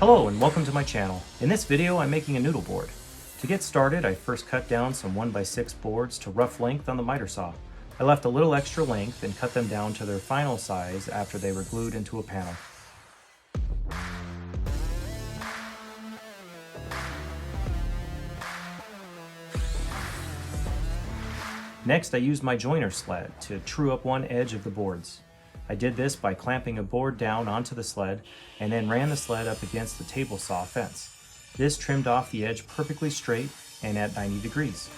Hello and welcome to my channel. In this video I'm making a noodle board. To get started I first cut down some 1x6 boards to rough length on the miter saw. I left a little extra length and cut them down to their final size after they were glued into a panel. Next I used my joiner sled to true up one edge of the boards. I did this by clamping a board down onto the sled and then ran the sled up against the table saw fence. This trimmed off the edge perfectly straight and at 90 degrees.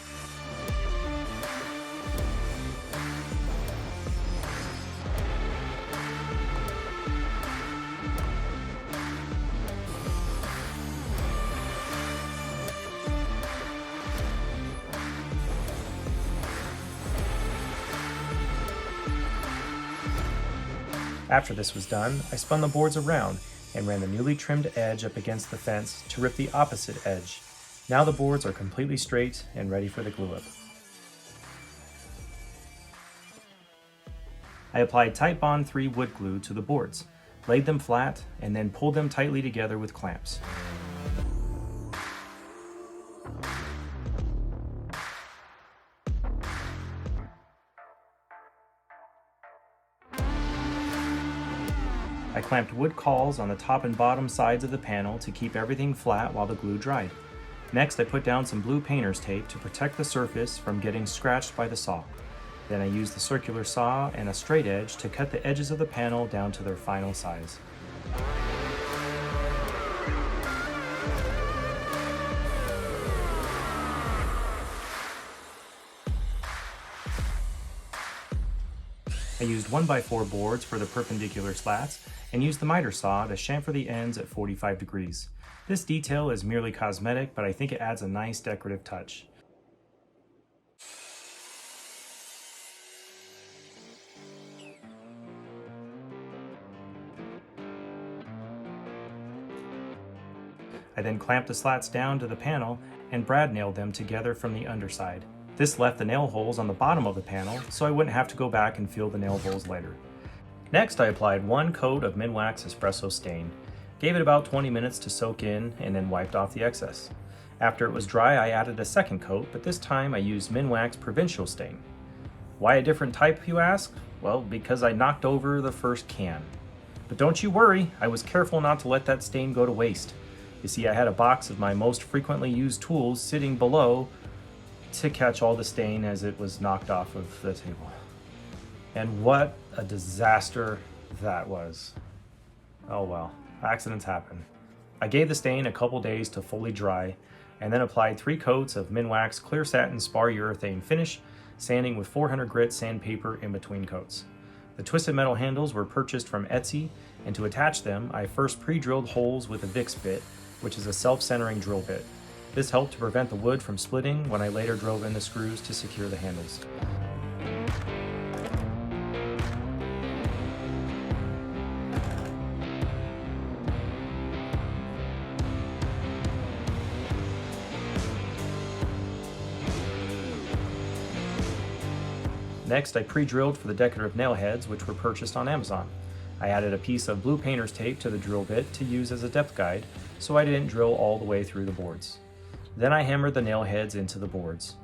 After this was done, I spun the boards around and ran the newly trimmed edge up against the fence to rip the opposite edge. Now the boards are completely straight and ready for the glue up. I applied Titebond 3 wood glue to the boards, laid them flat, and then pulled them tightly together with clamps. I clamped wood cawls on the top and bottom sides of the panel to keep everything flat while the glue dried. Next, I put down some blue painter's tape to protect the surface from getting scratched by the saw. Then I used the circular saw and a straight edge to cut the edges of the panel down to their final size. I used 1x4 boards for the perpendicular slats and used the miter saw to chamfer the ends at 45 degrees. This detail is merely cosmetic, but I think it adds a nice decorative touch. I then clamped the slats down to the panel and brad nailed them together from the underside. This left the nail holes on the bottom of the panel, so I wouldn't have to go back and fill the nail holes later. Next, I applied one coat of Minwax Espresso Stain, gave it about 20 minutes to soak in, and then wiped off the excess. After it was dry, I added a second coat, but this time I used Minwax Provincial Stain. Why a different type, you ask? Well, because I knocked over the first can. But don't you worry, I was careful not to let that stain go to waste. You see, I had a box of my most frequently used tools sitting below to catch all the stain as it was knocked off of the table. And what a disaster that was. Oh well, accidents happen. I gave the stain a couple days to fully dry and then applied 3 coats of Minwax Clear Satin Spar Urethane finish, sanding with 400 grit sandpaper in between coats. The twisted metal handles were purchased from Etsy, and to attach them, I first pre-drilled holes with a Vix bit, which is a self-centering drill bit. This helped to prevent the wood from splitting when I later drove in the screws to secure the handles. Next, I pre-drilled for the decorative nail heads, which were purchased on Amazon. I added a piece of blue painter's tape to the drill bit to use as a depth guide, so I didn't drill all the way through the boards. Then I hammered the nail heads into the boards.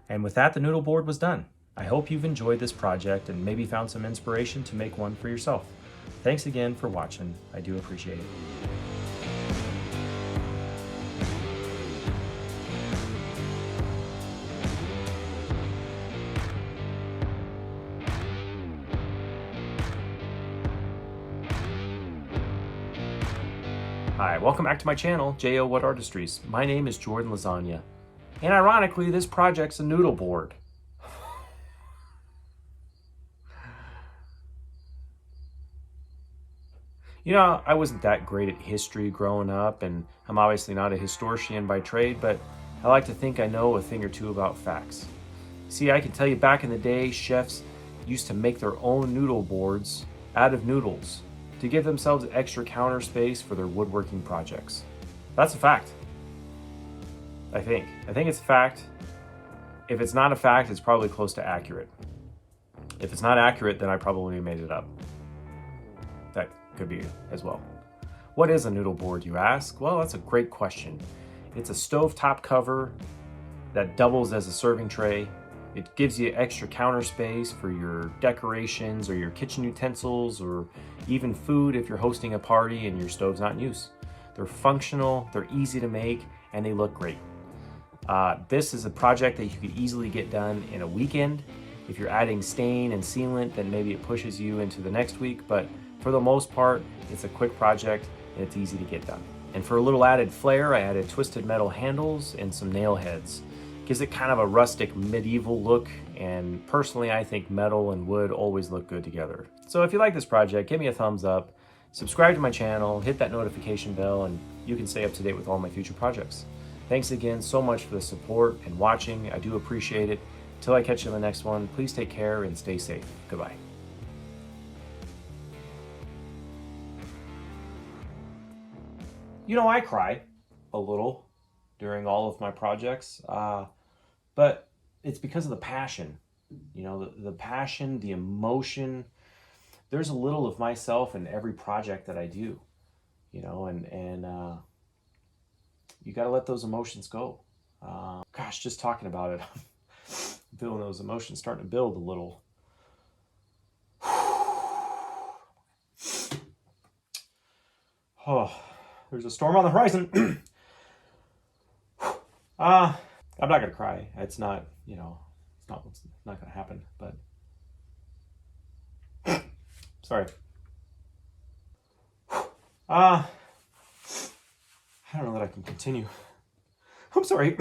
And with that, the noodle board was done. I hope you've enjoyed this project and maybe found some inspiration to make one for yourself. Thanks again for watching. I do appreciate it. Hi, welcome back to my channel, J.O. What Artistries. My name is Jordan Lasagna. And ironically, this project's a noodle board. You know, I wasn't that great at history growing up, and I'm obviously not a historian by trade, but I like to think I know a thing or two about facts. See, I can tell you back in the day, chefs used to make their own noodle boards out of noodles to give themselves extra counter space for their woodworking projects. That's a fact. I think it's a fact. If it's not a fact, it's probably close to accurate. If it's not accurate, then I probably made it up. That could be as well. What is a noodle board, you ask? Well, that's a great question. It's a stovetop cover that doubles as a serving tray. It gives you extra counter space for your decorations or your kitchen utensils or even food if you're hosting a party and your stove's not in use. They're functional, they're easy to make, and they look great. This is a project that you could easily get done in a weekend. If you're adding stain and sealant, then maybe it pushes you into the next week, but for the most part, it's a quick project and it's easy to get done. And for a little added flair, I added twisted metal handles and some nail heads. Gives it kind of a rustic medieval look, and personally I think metal and wood always look good together. So if you like this project, give me a thumbs up, subscribe to my channel, hit that notification bell, and you can stay up to date with all my future projects. Thanks again so much for the support and watching. I do appreciate it. Till I catch you in the next one, please take care and stay safe. Goodbye. You know, I cry a little during all of my projects, but it's because of the passion. You know, the passion, the emotion. There's a little of myself in every project that I do, you know, and you got to let those emotions go. Gosh, just talking about it, I'm feeling those emotions starting to build a little. Oh, there's a storm on the horizon. I'm not gonna cry. It's not, you know, it's not gonna happen. But sorry. I don't know that I can continue. I'm sorry.